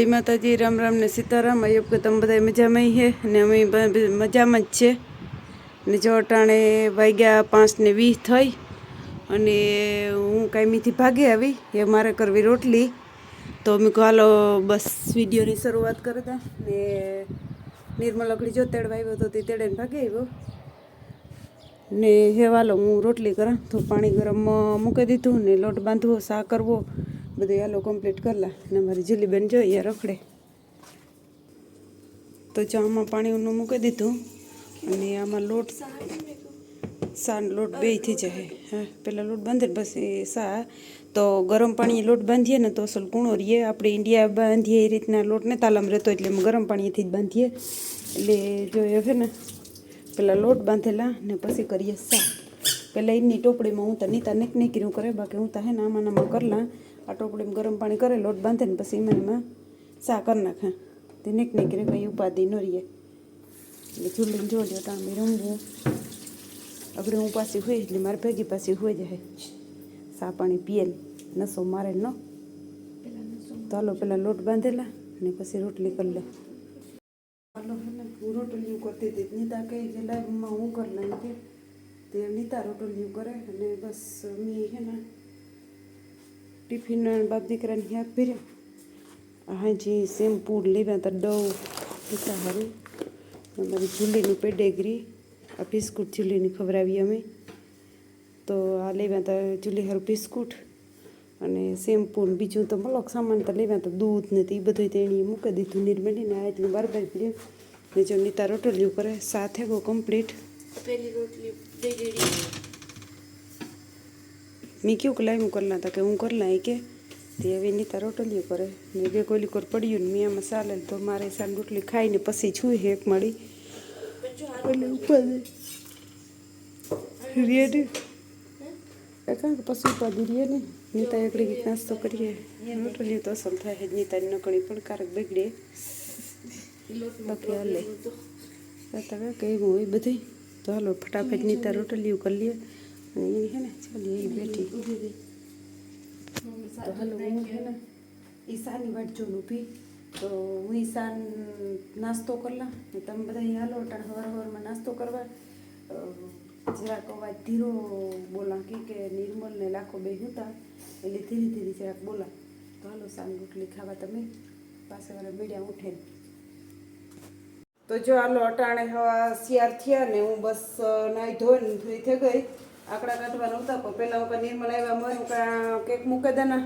જય માતાજી, રામ રામ ને સીતારામ। આયોગ કે તમે બધા મજામાં હે ને અમે મજામાં જ છે ને। જો અટાણે વાગ્યા 5:20 થઈ અને હું કાયમીથી ભાગે આવી એ મારે કરવી રોટલી। તો મેં કહું હાલો બસ વિડીયોની શરૂઆત કરતા ને નિર્મલ લકડી જો તેડવા આવ્યો તો તે તેડીને ભાગે આવ્યો ને હે વાલો હું રોટલી કરા તો પાણી ગરમ મૂકી દીધું ને લોટ બાંધવો શા કરવો બધું હાલો કમ્પ્લીટ કરલા ને મારી જુલીબેન જોઈએ રખડે તો ચામાં પાણી ઊનું મૂકી દીધું અને આમાં લોટ સાનો લોટ બે થઈ જાય। હા પહેલાં લોટ બાંધે ને પછી સા તો ગરમ પાણી લોટ બાંધીએ ને તો અસલ કૂણો રહીએ। આપણે ઈંડિયા બાંધીએ એ રીતના લોટ ને તાલામ રહેતો એટલે ગરમ પાણીથી જ બાંધીએ એટલે જોઈએ છે ને પહેલાં લોટ બાંધેલા ને પછી કરીએ સા। પહેલાં એની ટોપડીમાં હું તો નીતા નીકળ્યું કરે બાકી હું તો હે ને આમાં કરલા આ ટોપડીમાં ગરમ પાણી કરે લોટ બાંધે ને પછી એમાં સા કરી નાખે તે નીકળી કંઈ ઉપાધિ ન રહીએ। એટલે ચૂલીને જોડ્યો ટાણી રમવું અગર હું પાછી હોય એટલે મારે ભેગી પાછી હોય જાય સા પાણી પીએ નસો મારે ન તો હાલો પહેલાં લોટ બાંધેલા ને પછી રોટલી કરી લે। હાલો હું રોટલીઓ કરતી હતી નીતા કહે કે લાઈવમાં હું કરી લઈ કે તે નીતા રોટલીઓ કરે અને બસ મેં હે ને ટિફિન બાપ દીકરાને યાદ ભર્યા। હાજી શેમ્પૂ લેવા તો ડવ પીતા સારું અમારી જુલીની પેડેગરી આ બિસ્કુટ જુલીની ખવડાવી અમે તો આ લેવા તો જુલી સારું બિસ્કુટ અને શેમ્પૂ ને બીજું તો મલક સામાન તો લેવા તો દૂધ ને એ બધું તેણી મૂકી દીધું નિર્મેલીને આ એટલું બારબાર પીડ્યું ને જો નીતા રોટલીઓ કરે સાથે ગો કમ્પ્લીટ પહેલી રોટલી મેં ક્યું કે લાઈ હું કરલા હતા કે હું કરલા કે તે હવે નીતા રોટલીઓ કરે ને બે કોઈલી કોર પડ્યું ને મેં આમાં ચાલે તો મારે સાન રોટલી ખાઈને પછી છું એક મળી એટલે ઉપર રેડી કારણ કે પછી ઉપાધી રહીએ ને નીતા એકડી ગીત નાસ્તો કરીએ રોટલીઓ તો અસલ થાય નીતાની નકણી પણ કારક બગડે બાકી હાલે હતા કે એવું હોય બધી તો હાલો ફટાફટ નીતા રોટલીઓ કરી લઈએ અને એ હે ને ચાલીએ એ બેઠી તો હાલો હું હે ને ઈશાની વાટ જોઉં ઊભી તો હું ઈશાન નાસ્તો કરલા ને તમે બધા હાલો અટાણ હવારમાં નાસ્તો કરવા જરાક અવાજ ધીરો બોલા કે નિર્મલ ને લાખો બે હતા એટલે ધીરે ધીરે જરાક બોલા તો હાલો સાન રોટલી ખાવા તમે પાસે વાળા બેડ્યા ઉઠે તો જો હાલો અટાણે હવા શિયાર થયા ને હું બસ નાહી ધોઈને ફ્રી થઈ ગઈ આંકડા કાઢવાના હતા પણ પહેલાં હું નિર્મલ આવ્યા મારું કેક મૂકે દે ને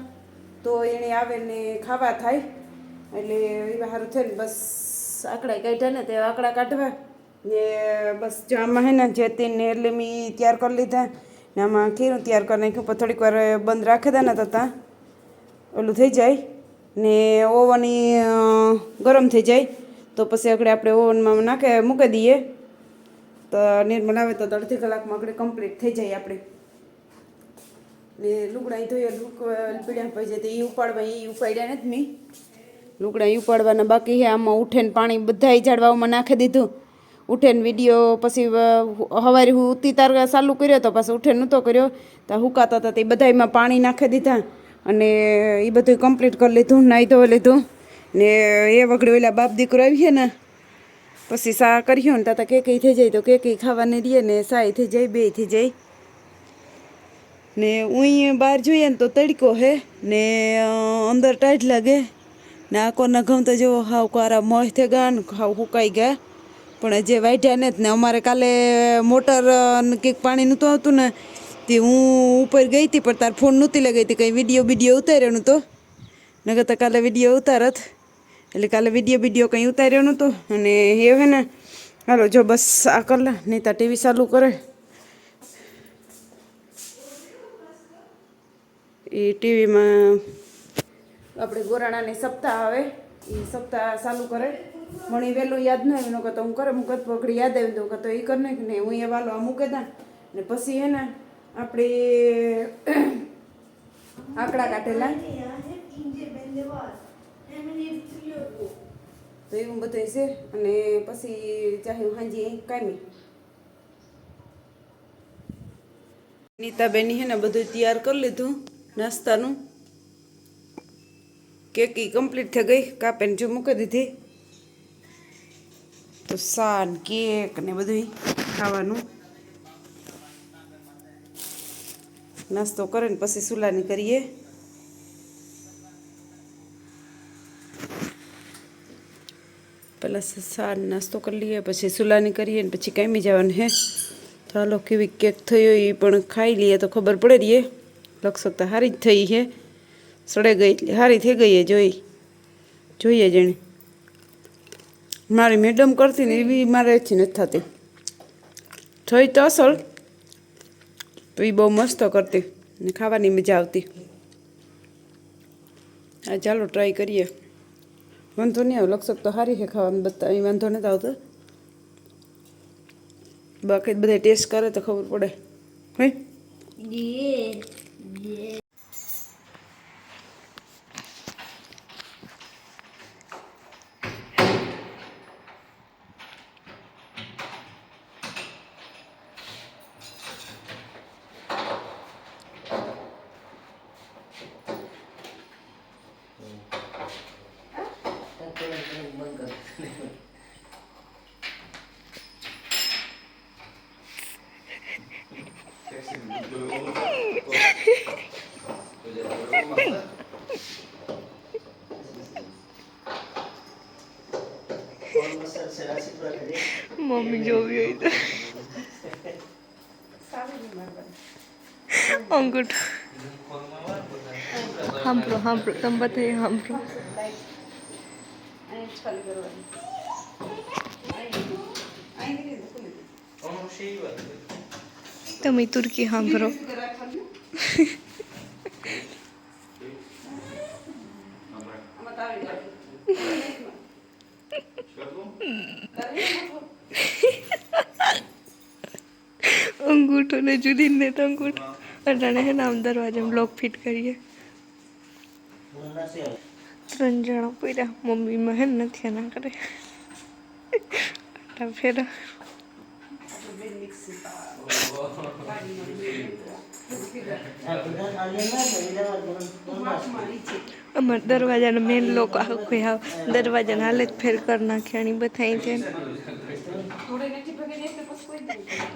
તો એને આવે ને ખાવા થાય એટલે એ સારું થઈને બસ આંકડા કાઢ્યા ને તે આંકડા કાઢવા ને બસ જો આમાં હે ને જેતીને એટલે મેં તૈયાર કરી લીધા ને આમાં ખીરું તૈયાર કરી નાખ્યું પણ થોડીક વાર બંધ રાખી દે ને તો ત્યાં ઓલું થઈ જાય ને ઓવન ગરમ થઈ જાય તો પછી આપણે ઓવનમાં મૂકી દઈએ તો નિર્મલ આવે તો અડધી કલાકમાં આપણે કમ્પ્લીટ થઈ જાય આપણે ને લુગડા ધોઈએ પીડ્યા પછી તો એ ઉપાડવા એ ઉપાડ્યા નથી મેં લુગડા ઉપાડવાના બાકી છે આમાં ઉઠે ને પાણી બધા ઝાડવામાં નાખી દીધું ઉઠે ને વિડીયો પછી સવારે હું ઉતીતાર ચાલુ કર્યો તો પછી ઉઠે નહોતો કર્યો તો હુકાતા હતા તે બધા એમાં પાણી નાખી દીધા અને એ બધું કમ્પ્લીટ કરી લીધું નાહી ધોઈ લીધું ને એ વગડે ઓલા બાપ દીકરો આવીએ ને પછી સા કર્યો ને તાતા કેકી થઈ જાય તો કેકી ખાવાની રહીએ ને સાય થઈ જાય બે થઈ જાય ને હું બહાર જોઈએ ને તો તડકો હે ને અંદર ટાઈટ લાગે ને આકોરના ઘઉં તો જેવો હાવ કારા મોહ થઈ ગયા ને હાવ સુકાઈ ગયા પણ જે વાઢ્યા ને જ ને અમારે કાલે મોટર કંઈક પાણી નહોતું આવતું ને તે હું ઉપર ગઈ હતી પણ તાર ફોન નહોતી લગાવી હતી કંઈ વિડીયો ઉતાર્યો નહોતો નકર તો કાલે વિડીયો ઉતારત એટલે કાલે વિડીયો કંઈ ઉતાર્યો નહોતો અને એ હે ને હાલો જો બસ આ કરલા નહીં તો ટીવી ચાલુ કરે એ ટીવીમાં આપણે ગોરાણાની સપ્તાહ આવે એ સપ્તાહ ચાલુ કરે મને વહેલું યાદ ન આવ્યું કે તો હું કરે મૂકત પકડી યાદ આવી દઉં કે તો એ કરી નાખ ને હું એ વાલો આ મૂકે દા ને પછી હે ને આપણે આંકડા કાઢેલા તો એવું બધું છે અને પછી ચાહે હાજી કામી નીતાબેની હે ને બધું તૈયાર કરી લીધું નાસ્તાનું કેક ઈ કમ્પ્લીટ થઈ ગઈ, કાપીને જો મૂકી દીધી. તો સાન કેક ને બધું ખાવાનું નાસ્તો કરીને પછી સુલાની કરીએ. પહેલાં સાન નાસ્તો કરી લઈએ, પછી સુલાની કરીએ ને પછી કામી જવાનું હે. તો હાલો કેવી કેક થઈ હોય એ પણ ખાઈ લઈએ તો ખબર પડે રહીએ. લક્ષકતા સારી જ થઈ છે, સડે ગઈ એટલે સારી થઈ ગઈ જોઈએ જેણે. મારી મેડમ કરતી ને એવી મારેથી નથી થતી. થઈ તો અસલ તો એ બહુ મસ્ત કરતી ને ખાવાની મજા આવતી. હા ચાલો ટ્રાય કરીએ. વાંધો નહીં આવે, લક્ષક તો સારી છે ખાવાનું, બધા એ વાંધો નથી આવતો. બાકી બધા ટેસ્ટ કરે તો ખબર પડે. હે મમ્મી જોવી હોય તો અંગૂઠો સાંભળો સાંભળો તમે બતાવી સાંભળો. તમે તુર્કી સાંભળો. અંગૂઠો ને જુદી ને તો અંગૂઠો અટાણે હે ને આમ દરવાજામાં લોક ફિટ કરીએ. 3 જણા પડ્યા, મમ્મીમાં હે ને નથી ના કરે ફેરા. અમાર દરવાજાનો મેન લોક આખો દરવાજાને હાલે જ ફેર કરી નાખ્યાની બધાઈ છે.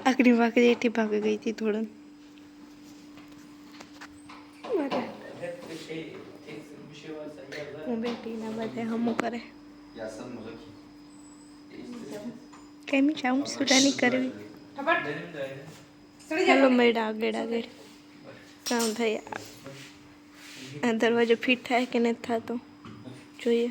આકડી વાંકડી એથી ભાગી ગઈ હતી થોડા. હું બેટી ના બધા હમું કરે. કેમ જાઉં સુરાની કરવી. ચાલો મેળા આગળ કામ થાય. આ દરવાજો ફિટ થાય કે નથી થતો જોઈએ.